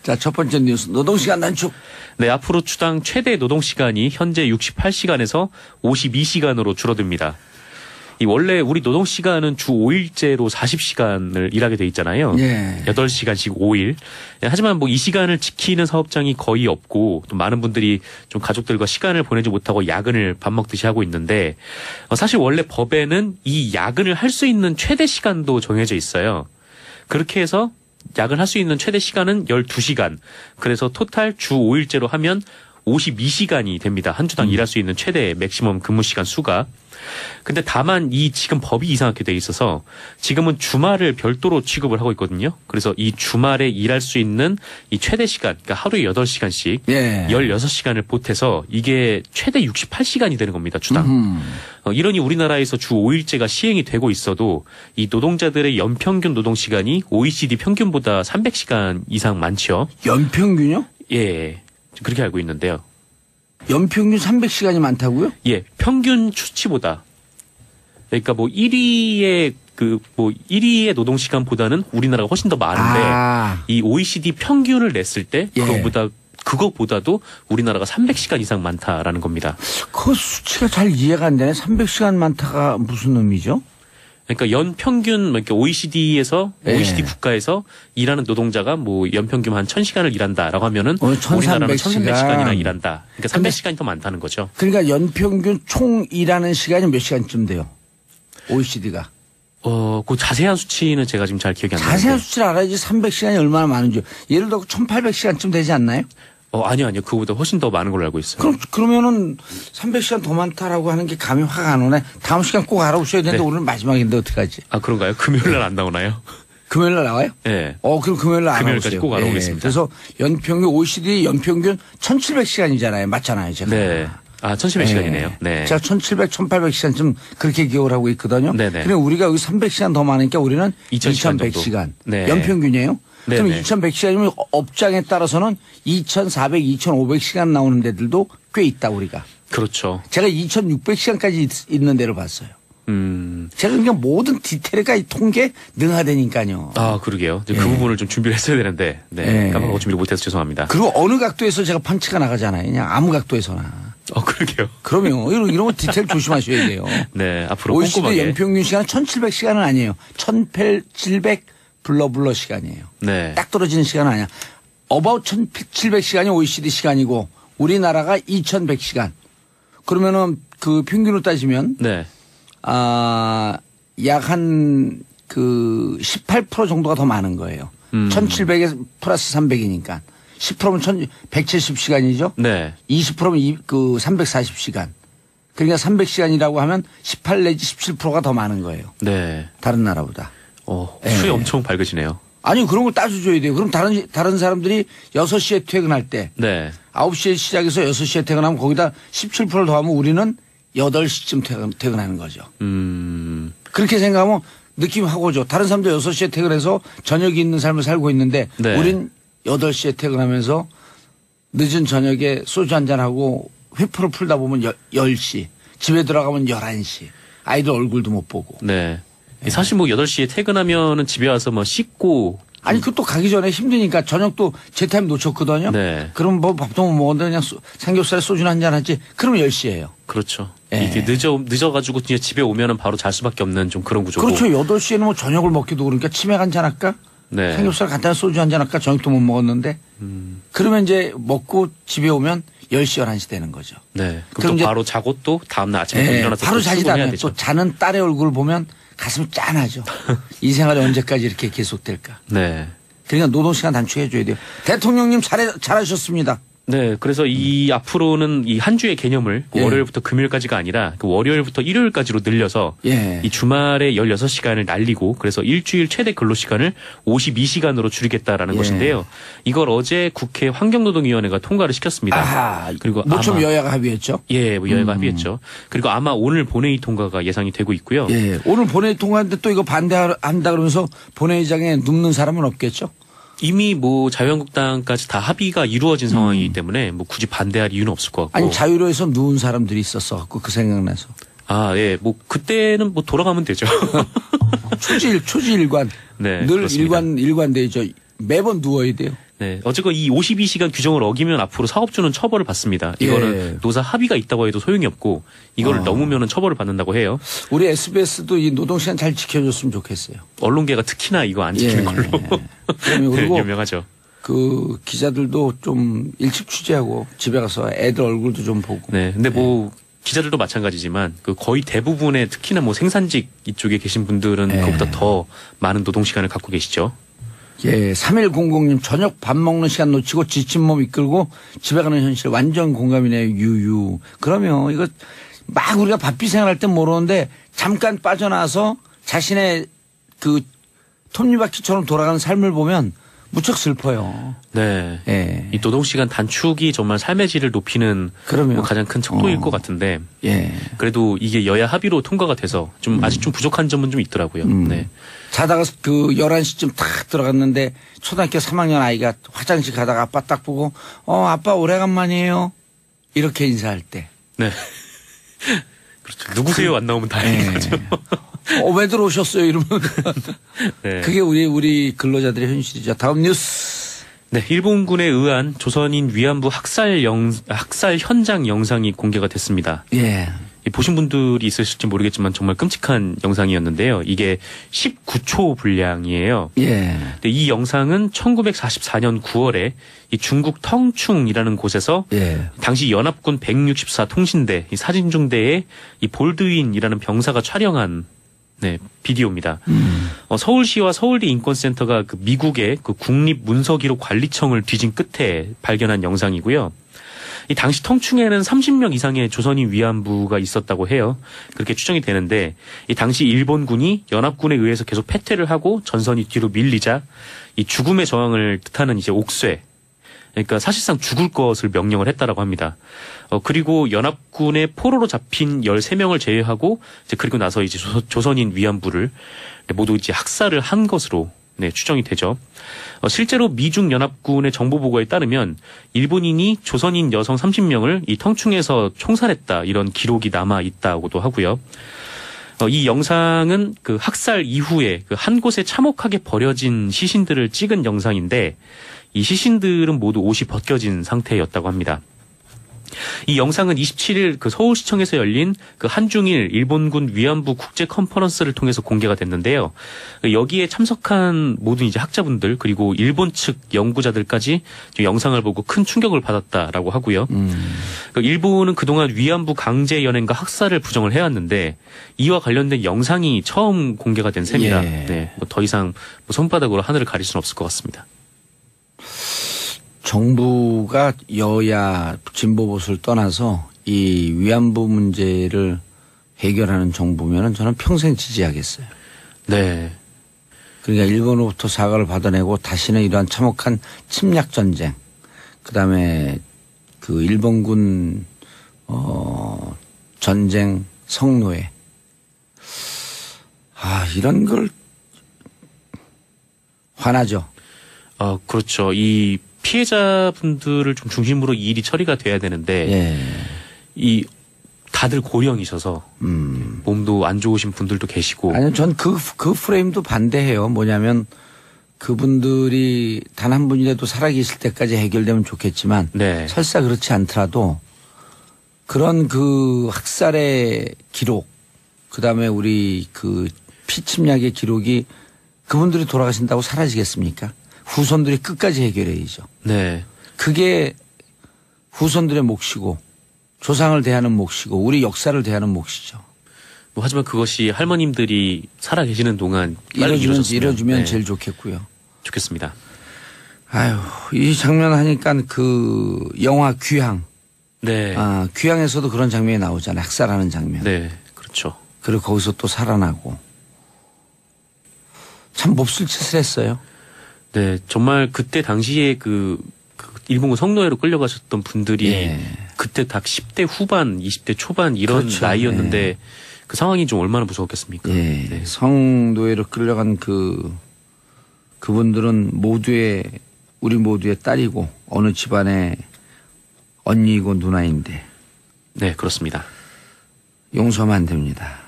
자, 첫 번째 뉴스 노동시간 단축. 네, 앞으로 주당 최대 노동시간이 현재 68시간에서 52시간으로 줄어듭니다. 이 원래 우리 노동시간은 주 5일제로 40시간을 일하게 돼 있잖아요. 예. 8시간씩 5일. 하지만 뭐 이 시간을 지키는 사업장이 거의 없고 또 많은 분들이 좀 가족들과 시간을 보내지 못하고 야근을 밥 먹듯이 하고 있는데 사실 원래 법에는 이 야근을 할 수 있는 최대 시간도 정해져 있어요. 그렇게 해서 야근할 수 있는 최대 시간은 12시간. 그래서 토탈 주 5일제로 하면 52시간이 됩니다. 한 주당 일할 수 있는 최대 맥시멈 근무 시간 수가. 근데 다만 이 지금 법이 이상하게 돼 있어서 지금은 주말을 별도로 취급을 하고 있거든요. 그래서 이 주말에 일할 수 있는 이 최대 시간, 그러니까 하루에 8시간씩 16시간을 보태서 이게 최대 68시간이 되는 겁니다. 주당. 이러니 우리나라에서 주 5일제가 시행이 되고 있어도 이 노동자들의 연평균 노동시간이 OECD 평균보다 300시간 이상 많죠. 연평균요? 예. 그렇게 알고 있는데요. 연평균 300시간이 많다고요? 예, 평균 수치보다. 그러니까 뭐 1위의 1위의 노동 시간보다는 우리나라가 훨씬 더 많은데 이 OECD 평균을 냈을 때 그거보다도 우리나라가 300시간 이상 많다라는 겁니다. 그 수치가 잘 이해가 안 되네. 300시간 많다가 무슨 의미죠? 그러니까 연평균, 그러니까 OECD에서, OECD 국가에서 일하는 노동자가 뭐 연평균 한 1000시간을 일한다라고 하면은 우리나라는 1300시간이나 일한다. 그러니까 300시간이 더 많다는 거죠. 그러니까 연평균 총 일하는 시간이 몇 시간쯤 돼요? OECD가. 그 자세한 수치는 제가 지금 잘 기억이 안 나는데. 자세한 수치를 알아야지 300시간이 얼마나 많은지. 예를 들어 1800시간쯤 되지 않나요? 아니요. 그거보다 훨씬 더 많은 걸로 알고 있어요. 그러면은 300시간 더 많다라고 하는 게 감이 확 안 오네. 다음 시간 꼭 알아보셔야 되는데 오늘 마지막인데 어떡하지? 아, 그런가요? 금요일 날 안 나오나요? 금요일 날 나와요? 네. 그럼 금요일 날 금요일까지 꼭 알아보겠습니다. 그래서 연평균 OECD 연평균 1700시간이잖아요. 맞잖아요, 제가. 네. 1700시간이네요. 네. 제가 1700, 1800시간쯤 그렇게 기억을 하고 있거든요. 네네. 근데 우리가 여기 300시간 더 많으니까 우리는 2100시간. 네. 연평균이에요. 그럼 네네. 2100시간이면 업장에 따라서는 2400, 2500시간 나오는 데들도 꽤 있다, 우리가. 그렇죠. 제가 2600시간까지 있는 데를 봤어요. 제가 그러니까 모든 디테일가 이 통계 능하다니까요. 그러게요. 그 부분을 좀 준비를 했어야 되는데, 까먹고 준비를 못해서 죄송합니다. 그리고 어느 각도에서 제가 펀치가 나가잖아요. 그냥 아무 각도에서나. 그러게요. 그럼요. 이런 거 디테일 조심하셔야 돼요. 네, 앞으로 OECD 꼼꼼하게. 연평균 시간은 1700시간은 아니에요. 1700 블러 시간이에요. 네. 딱 떨어지는 시간은 아니야. about 1700시간이 OECD 시간이고 우리나라가 2100시간. 그러면은 그 평균으로 따지면 네. 약 한 18% 정도가 더 많은 거예요. 1700에 플러스 300이니까. 10%면 170시간이죠? 네. 20%면 340시간. 그러니까 300시간이라고 하면 18 내지 17%가 더 많은 거예요. 네. 다른 나라보다. 수이 엄청 밝으시네요. 아니, 그런 걸 따져줘야 돼요. 그럼 다른 사람들이 6시에 퇴근할 때. 네. 9시에 시작해서 6시에 퇴근하면 거기다 17%를 더하면 우리는 8시쯤 퇴근하는 거죠. 그렇게 생각하면 느낌 확 오죠. 다른 사람들 6시에 퇴근해서 저녁이 있는 삶을 살고 있는데 우린 8시에 퇴근하면서 늦은 저녁에 소주 한잔하고 회포를 풀다 보면 10시. 집에 들어가면 11시. 아이들 얼굴도 못 보고. 네. 사실 뭐 8시에 퇴근하면은 집에 와서 뭐 씻고. 아니, 그것도 가기 전에 힘드니까 저녁도 제 타임 놓쳤거든요. 네. 그럼 뭐 밥도 못 먹었는데 그냥 삼겹살에 소주나 한잔 하지. 그러면 10시예요. 그렇죠. 이게 늦어가지고 이제 집에 오면은 바로 잘 수밖에 없는 좀 그런 구조고. 그렇죠. 8시에는 뭐 저녁을 먹기도 그러니까 치맥 한잔 할까? 네. 삼겹살 간단한 소주 한잔 할까? 저녁도 못 먹었는데. 그러면 이제 먹고 집에 오면 10시, 11시 되는 거죠. 네. 그럼 또 바로 자고 또 다음날 아침에 일어나서 바로 자지도 않아요. 되죠. 또 자는 딸의 얼굴을 보면 가슴이 짠하죠. 이 생활이 언제까지 이렇게 계속될까. 네. 그러니까 노동시간 단축해줘야 돼요. 대통령님 잘하셨습니다. 네, 그래서 이 앞으로는 이 한 주의 개념을 월요일부터 금요일까지가 아니라 그 월요일부터 일요일까지로 늘려서 이 주말에 16시간을 날리고 그래서 일주일 최대 근로시간을 52시간으로 줄이겠다라는 것인데요. 이걸 어제 국회 환경노동위원회가 통과를 시켰습니다. 그리고 모처럼 여야가 합의했죠? 예, 뭐 여야가 합의했죠. 그리고 아마 오늘 본회의 통과가 예상이 되고 있고요. 예, 오늘 본회의 통과하는데 또 이거 반대한다 그러면서 본회의장에 눕는 사람은 없겠죠? 이미 뭐 자유한국당까지 다 합의가 이루어진 상황이기 때문에 뭐 굳이 반대할 이유는 없을 것 같고. 아니 자유로에서 누운 사람들이 있었어 갖고 그 생각나서. 예, 뭐 그때는 뭐 돌아가면 되죠. 초지일관. 네, 늘 그렇습니다. 일관되죠. 매번 누워야 돼요. 네. 어쨌건 이 52시간 규정을 어기면 앞으로 사업주는 처벌을 받습니다. 이거는 예. 노사 합의가 있다고 해도 소용이 없고 이걸 넘으면은 처벌을 받는다고 해요. 우리 SBS도 이 노동시간 잘 지켜줬으면 좋겠어요. 언론계가 특히나 이거 안 지키는 걸로 그럼요. 그리고 네, 유명하죠. 그 기자들도 좀 일찍 취재하고 집에 가서 애들 얼굴도 좀 보고. 네. 근데 뭐 기자들도 마찬가지지만 그 거의 대부분의 특히나 뭐 생산직 이쪽에 계신 분들은 그보다 더 많은 노동 시간을 갖고 계시죠. 예, 3100님 저녁 밥 먹는 시간 놓치고 지친 몸 이끌고 집에 가는 현실 완전 공감이네요. 유유. 그러면 이거 막 우리가 바삐 생활할 땐 모르는데 잠깐 빠져나와서 자신의 그 톱니바퀴처럼 돌아가는 삶을 보면 무척 슬퍼요. 네. 예. 이 노동 시간 단축이 정말 삶의 질을 높이는 그럼요. 뭐 가장 큰 척도일 것 같은데. 예. 그래도 이게 여야 합의로 통과가 돼서 좀 아직 좀 부족한 점은 좀 있더라고요. 네. 자다가 그 11시쯤 탁 들어갔는데 초등학교 3학년 아이가 화장실 가다가 아빠 딱 보고 아빠 오래간만이에요. 이렇게 인사할 때. 네. 그렇죠. 누구세요? 안 나오면 다행인 거죠. 왜 들어오셨어요? 이러면. 네. 그게 우리 근로자들의 현실이죠. 다음 뉴스. 네, 일본군에 의한 조선인 위안부 학살 현장 영상이 공개가 됐습니다. 예. 보신 분들이 있으실지 모르겠지만 정말 끔찍한 영상이었는데요. 이게 19초 분량이에요. 예. 근데 이 영상은 1944년 9월에 이 중국 텅충이라는 곳에서 예. 당시 연합군 164 통신대 이 사진중대의 이 볼드윈이라는 병사가 촬영한 비디오입니다. 서울시와 서울대 인권센터가 그 미국의 그 국립문서기록관리청을 뒤진 끝에 발견한 영상이고요. 이 당시 텅충에는 30명 이상의 조선인 위안부가 있었다고 해요. 그렇게 추정이 되는데 이 당시 일본군이 연합군에 의해서 계속 패퇴를 하고 전선이 뒤로 밀리자 이 죽음의 저항을 뜻하는 이제 옥쇄. 그러니까 사실상 죽을 것을 명령을 했다라고 합니다. 그리고 연합군의 포로로 잡힌 13명을 제외하고 이제 그리고 나서 이제 조선인 위안부를 모두 이제 학살을 한 것으로 추정이 되죠. 실제로 미중 연합군의 정보 보고에 따르면 일본인이 조선인 여성 30명을 이 텅충에서 총살했다 이런 기록이 남아 있다고도 하고요. 이 영상은 그 학살 이후에 그 한 곳에 참혹하게 버려진 시신들을 찍은 영상인데 이 시신들은 모두 옷이 벗겨진 상태였다고 합니다. 이 영상은 27일 그 서울시청에서 열린 그 한중일 일본군 위안부 국제 컨퍼런스를 통해서 공개가 됐는데요. 여기에 참석한 모든 이제 학자분들 그리고 일본 측 연구자들까지 영상을 보고 큰 충격을 받았다라고 하고요. 일본은 그동안 위안부 강제 연행과 학살을 부정을 해왔는데 이와 관련된 영상이 처음 공개가 된 셈이라 예. 뭐 더 이상 뭐 손바닥으로 하늘을 가릴 수는 없을 것 같습니다. 정부가 여야 진보 보수를 떠나서 이 위안부 문제를 해결하는 정부면은 저는 평생 지지하겠어요. 네. 그러니까 일본으로부터 사과를 받아내고 다시는 이러한 참혹한 침략 전쟁, 그다음에 그 일본군 전쟁 성노예, 이런 걸 화나죠. 그렇죠. 이 피해자분들을 좀 중심으로 이 일이 처리가 돼야 되는데 예. 이 다들 고령이셔서 몸도 안 좋으신 분들도 계시고 아니요, 전 그 프레임도 반대해요. 뭐냐면 그분들이 단 한 분이라도 살아계실 때까지 해결되면 좋겠지만 네. 설사 그렇지 않더라도 그런 그 학살의 기록, 그다음에 우리 그 피침략의 기록이 그분들이 돌아가신다고 사라지겠습니까? 후손들이 끝까지 해결해야죠. 네. 그게 후손들의 몫이고 조상을 대하는 몫이고 우리 역사를 대하는 몫이죠. 뭐 하지만 그것이 할머님들이 살아 계시는 동안 빨리 이뤄주면 네. 제일 좋겠고요. 좋겠습니다. 아유, 이 장면 하니까 그 영화 귀향. 네. 귀향에서도 그런 장면이 나오잖아요. 학살하는 장면. 네. 그렇죠. 그리고 거기서 또 살아나고. 참 몹쓸 짓을 했어요. 네. 정말 그때 당시에 그 일본군 성노예로 끌려가셨던 분들이 예. 그때 다 10대 후반, 20대 초반 이런 그렇죠. 나이였는데 예. 그 상황이 좀 얼마나 무서웠겠습니까? 예. 네. 성노예로 끌려간 그분들은 우리 모두의 딸이고 어느 집안의 언니이고 누나인데. 네, 그렇습니다. 용서하면 안 됩니다.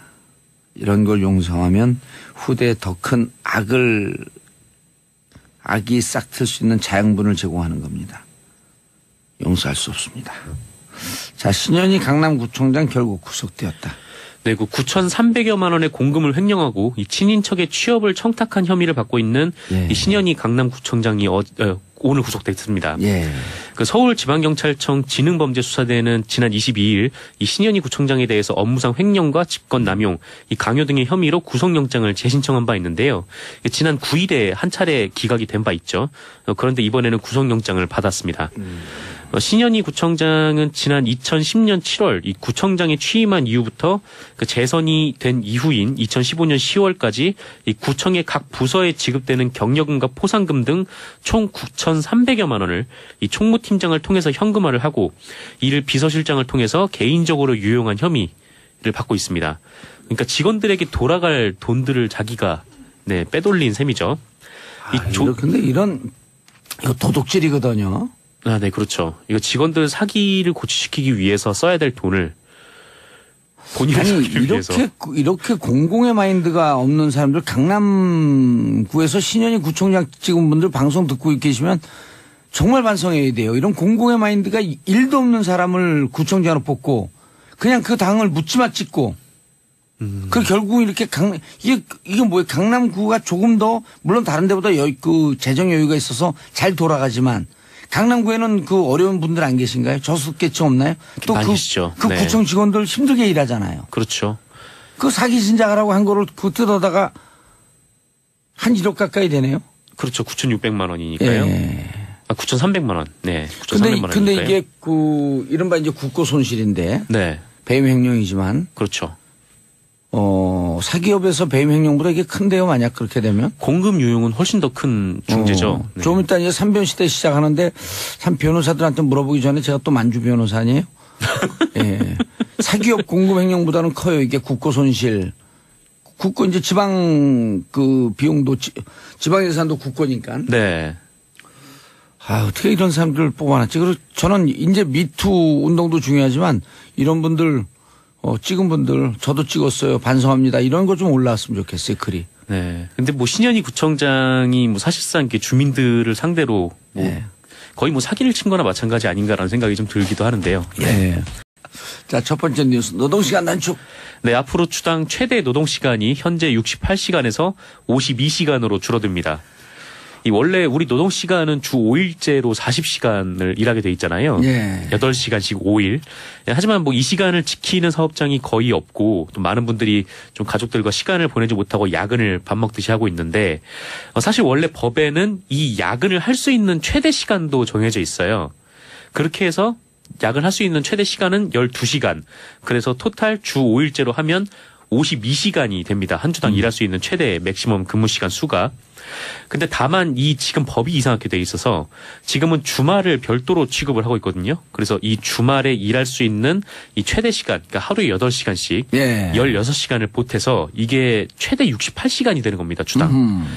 이런 걸 용서하면 후대에 더 큰 악을 악이 싹틀 수 있는 자양분을 제공하는 겁니다. 용서할 수 없습니다. 자, 신현희 강남구청장 결국 구속되었다. 네, 그 9,300여만 원의 공금을 횡령하고 이 친인척의 취업을 청탁한 혐의를 받고 있는 예. 이 신현희 강남구청장이 오늘 구속됐습니다. 예. 그 서울지방경찰청 지능범죄수사대는 지난 22일 이 신현희 구청장에 대해서 업무상 횡령과 직권남용, 이 강요 등의 혐의로 구속영장을 재신청한 바 있는데요. 지난 9일에 한 차례 기각이 된 바 있죠. 그런데 이번에는 구속영장을 받았습니다. 신현희 구청장은 지난 2010년 7월 이 구청장에 취임한 이후부터 그 재선이 된 이후인 2015년 10월까지 이 구청의 각 부서에 지급되는 경력금과 포상금 등 총 9,300여만 원을 이 총무팀장을 통해서 현금화를 하고 이를 비서실장을 통해서 개인적으로 유용한 혐의를 받고 있습니다. 그러니까 직원들에게 돌아갈 돈들을 자기가 빼돌린 셈이죠. 근데 이거 도둑질이거든요. 아, 네, 그렇죠. 이거 직원들 사기를 고취시키기 위해서 써야 될 돈을 본인이 쓰기 위해서. 이렇게 공공의 마인드가 없는 사람들, 강남구에서 신현희 구청장 찍은 분들 방송 듣고 계시면 정말 반성해야 돼요. 이런 공공의 마인드가 일도 없는 사람을 구청장으로 뽑고 그냥 그 당을 묻지마 찍고 그 결국 이렇게 이게 뭐예요? 강남구가 조금 더 물론 다른 데보다 재정 여유가 있어서 잘 돌아가지만 강남구에는 그 어려운 분들 안 계신가요? 저소득계층 없나요? 또 계시죠. 그 구청 직원들 힘들게 일하잖아요. 그렇죠. 그 사기 신작하라고 한 거를 뜯어다가 한 1억 가까이 되네요. 그렇죠. 9,600만 원이니까요. 예. 9,300만 원. 네. 9,300만 원. 근데 이게 이른바 이제 국고 손실인데. 네. 배임 횡령이지만. 그렇죠. 사기업에서 배임 횡령보다 이게 큰데요, 만약 그렇게 되면? 공금 유용은 훨씬 더 큰 중죄죠. 네. 좀 이따 이제 3변 시대 시작하는데, 변호사들한테 물어보기 전에 제가 또 만주 변호사 아니에요? 예. 사기업 공금 횡령보다는 커요, 이게 국고 손실. 국고 이제 지방 비용도, 지방 예산도 국고니까. 네. 어떻게 이런 사람들을 뽑아놨지? 그리고 저는 이제 미투 운동도 중요하지만 이런 분들, 찍은 분들 저도 찍었어요. 반성합니다. 이런 거 좀 올라왔으면 좋겠어요. 글이. 네. 근데 신현희 구청장이 사실상 이렇게 주민들을 상대로 거의 사기를 친 거나 마찬가지 아닌가라는 생각이 좀 들기도 하는데요. 네. 자, 첫 번째 뉴스. 노동시간 단축. 네. 앞으로 주당 최대 노동시간이 현재 68시간에서 52시간으로 줄어듭니다. 원래 우리 노동시간은 주 5일제로 40시간을 일하게 돼 있잖아요. 예. 8시간씩 5일. 하지만 이 시간을 지키는 사업장이 거의 없고 또 많은 분들이 좀 가족들과 시간을 보내지 못하고 야근을 밥 먹듯이 하고 있는데 사실 원래 법에는 이 야근을 할 수 있는 최대 시간도 정해져 있어요. 그렇게 해서 야근할 수 있는 최대 시간은 12시간. 그래서 토탈 주 5일제로 하면 52시간이 됩니다. 한 주당 일할 수 있는 최대 맥시멈 근무 시간 수가. 근데 다만 지금 법이 이상하게 돼 있어서 지금은 주말을 별도로 취급을 하고 있거든요. 그래서 이 주말에 일할 수 있는 이 최대 시간, 그러니까 하루에 8시간씩 16시간을 보태서 이게 최대 68시간이 되는 겁니다. 주당.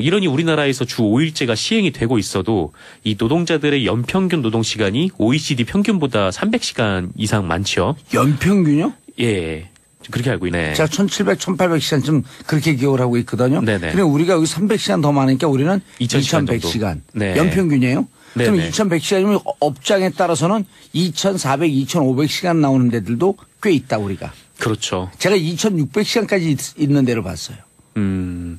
이러니 우리나라에서 주 5일제가 시행이 되고 있어도 이 노동자들의 연평균 노동시간이 OECD 평균보다 300시간 이상 많죠. 연평균요? 예. 그렇게 알고 있네. 제가 1700, 1800시간쯤 그렇게 기억을 하고 있거든요. 네네. 그럼 우리가 여기 300시간 더 많으니까 우리는 2100시간. 네. 연평균이에요? 네네. 그럼 2100시간이면 업장에 따라서는 2400, 2500시간 나오는 데들도 꽤 있다, 우리가. 그렇죠. 제가 2600시간까지 있는 데를 봤어요.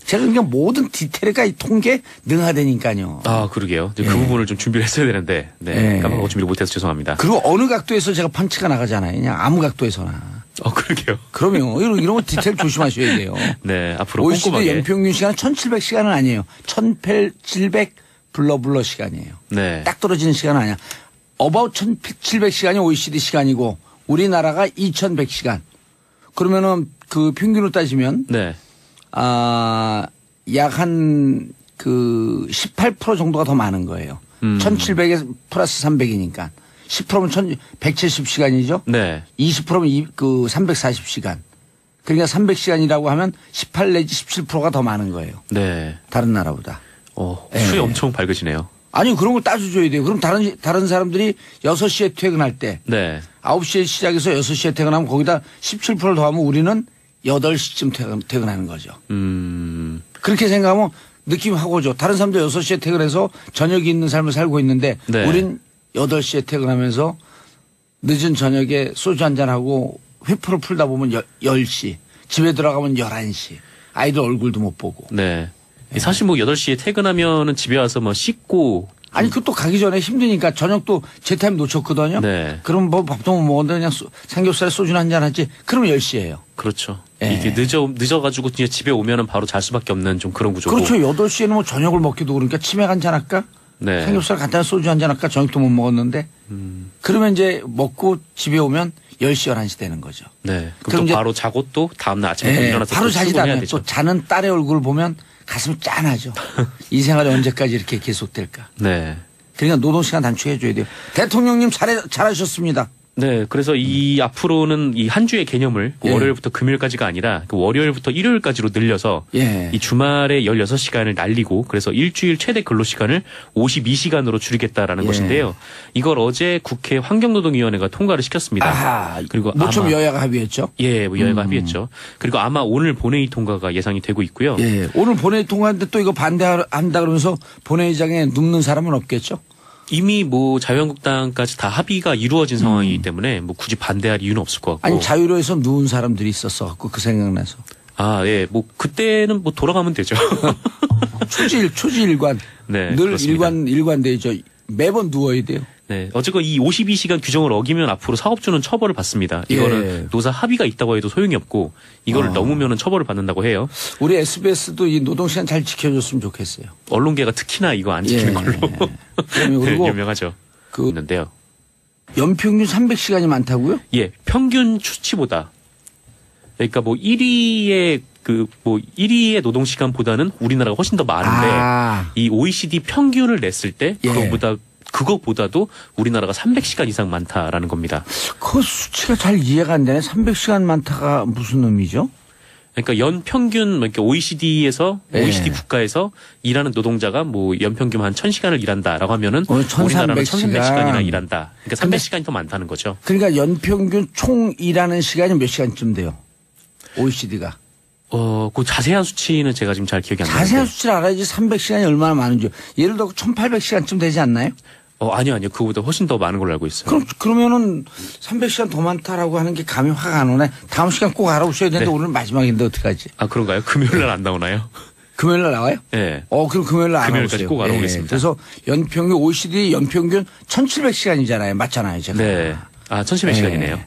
제가 그냥 모든 디테일가 이 통계 능하다니까요. 아, 그러게요. 그 부분을 좀 준비를 했어야 되는데. 까먹고 준비를 못해서 죄송합니다. 그리고 어느 각도에서 제가 펀치가 나가잖아요. 그냥 아무 각도에서나. 그러게요. 그럼요. 이런 거 디테일 조심하셔야 돼요. 네, 앞으로 OECD 꼼꼼하게. 연평균 시간은 1700시간은 아니에요. 1700 블러 시간이에요. 네. 딱 떨어지는 시간은 아니야. about 1700시간이 OECD 시간이고 우리나라가 2100시간. 그러면은 그 평균으로 따지면 네. 약 한 18% 정도가 더 많은 거예요. 1700에 플러스 300이니까. 10%면 170시간이죠? 네. 20%면 340시간. 그러니까 300시간이라고 하면 18 내지 17%가 더 많은 거예요. 네. 다른 나라보다. 수이 엄청 밝으시네요. 아니, 그런 걸 따져줘야 돼요. 그럼 다른 사람들이 6시에 퇴근할 때. 네. 9시에 시작해서 6시에 퇴근하면 거기다 17% 더하면 우리는 8시쯤 퇴근하는 거죠. 그렇게 생각하면 느낌하고 오죠. 다른 사람들 6시에 퇴근해서 저녁이 있는 삶을 살고 있는데 네. 우린 8시에 퇴근하면서 늦은 저녁에 소주 한잔하고 회포를 풀다 보면 10시. 집에 들어가면 11시. 아이들 얼굴도 못 보고. 네. 사실 뭐 8시에 퇴근하면은 집에 와서 뭐 씻고 아니 그것도 가기 전에 힘드니까 저녁도 제 타임 놓쳤거든요. 네. 그럼 뭐 밥도 못 먹었는데 그냥 삼겹살에 소주나 한잔 하지. 그러면 10시예요. 그렇죠. 예. 이게 늦어가지고 그냥 집에 오면은 바로 잘 수밖에 없는 좀 그런 구조고. 그렇죠. 8시에는 뭐 저녁을 먹기도 그러니까 치맥 한잔 할까? 네. 삼겹살 간단한 소주 한잔 할까? 저녁도 못 먹었는데. 그러면 이제 먹고 집에 오면 10시, 11시 되는 거죠. 네. 그럼 그럼 또 이제 바로 자고 또 다음날 아침에 예, 일어나서 바로 또 자지 출근해야 않으면 되죠. 또 자는 딸의 얼굴을 보면 가슴이 짠하죠. 이 생활이 언제까지 이렇게 계속될까? 네. 그러니까 노동시간 단축해 줘야 돼요. 대통령님 잘하셨습니다. 네, 그래서 이 앞으로는 이 한 주의 개념을 예. 월요일부터 금요일까지가 아니라 그 월요일부터 일요일까지로 늘려서 예. 이 주말에 16시간을 날리고 그래서 일주일 최대 근로시간을 52시간으로 줄이겠다라는 예. 것인데요. 이걸 어제 국회 환경노동위원회가 통과를 시켰습니다. 아하. 그리고 모처럼 아마 여야가 합의했죠. 예, 뭐 여야가 합의했죠. 그리고 아마 오늘 본회의 통과가 예상이 되고 있고요. 예. 오늘 본회의 통과하는데 또 이거 반대한다 그러면서 본회의장에 눕는 사람은 없겠죠? 이미 뭐 자유한국당까지 다 합의가 이루어진 상황이기 때문에 뭐 굳이 반대할 이유는 없을 것 같고. 아니 자유로에서 누운 사람들이 있었어 갖고 그 생각나서. 아, 예. 뭐 그때는 뭐 돌아가면 되죠. 초지일관. 네, 늘 그렇습니다. 일관되죠. 매번 누워야 돼요. 네. 어쨌건 이 52시간 규정을 어기면 앞으로 사업주는 처벌을 받습니다. 이거는 예. 노사 합의가 있다고 해도 소용이 없고 이거를 넘으면은 처벌을 받는다고 해요. 우리 SBS도 이 노동시간 잘 지켜줬으면 좋겠어요. 언론계가 특히나 이거 안 지키는 예. 걸로 그리고 네, 유명하죠. 그 있는데요. 연평균 300시간이 많다고요? 예, 평균 수치보다 그러니까 뭐 1위의 노동 시간보다는 우리나라가 훨씬 더 많은데 아. 이 OECD 평균을 냈을 때 예. 그거보다도 우리나라가 300시간 이상 많다라는 겁니다. 그 수치가 잘 이해가 안 되네. 300시간 많다가 무슨 의미죠? 그러니까 연 평균 그러니까 OECD에서 예. OECD 국가에서 일하는 노동자가 뭐 연 평균 한 1000시간을 일한다라고 하면은 오늘 우리나라는 1300 1300시간이나 일한다. 그러니까 300시간이 더 많다는 거죠. 그러니까 연평균 총 일하는 시간이 몇 시간쯤 돼요? OECD가. 그 자세한 수치는 제가 지금 잘 기억이 안 나는데. 자세한 수치를 알아야지 300시간이 얼마나 많은지. 예를 들어 1800시간쯤 되지 않나요? 아니요. 그거보다 훨씬 더 많은 걸로 알고 있어요. 그러면은 300시간 더 많다라고 하는 게 감이 확 안 오네. 다음 시간 꼭 알아보셔야 되는데 네. 오늘 마지막인데 어떡하지? 아, 그런가요? 금요일 날 안 나오나요? 금요일 날 나와요? 예. 그럼 금요일 날 금요일까지 알아보세요. 꼭 알아보겠습니다. 그래서 OECD 연평균 1700시간이잖아요. 맞잖아요, 제가. 네. 1700시간이네요.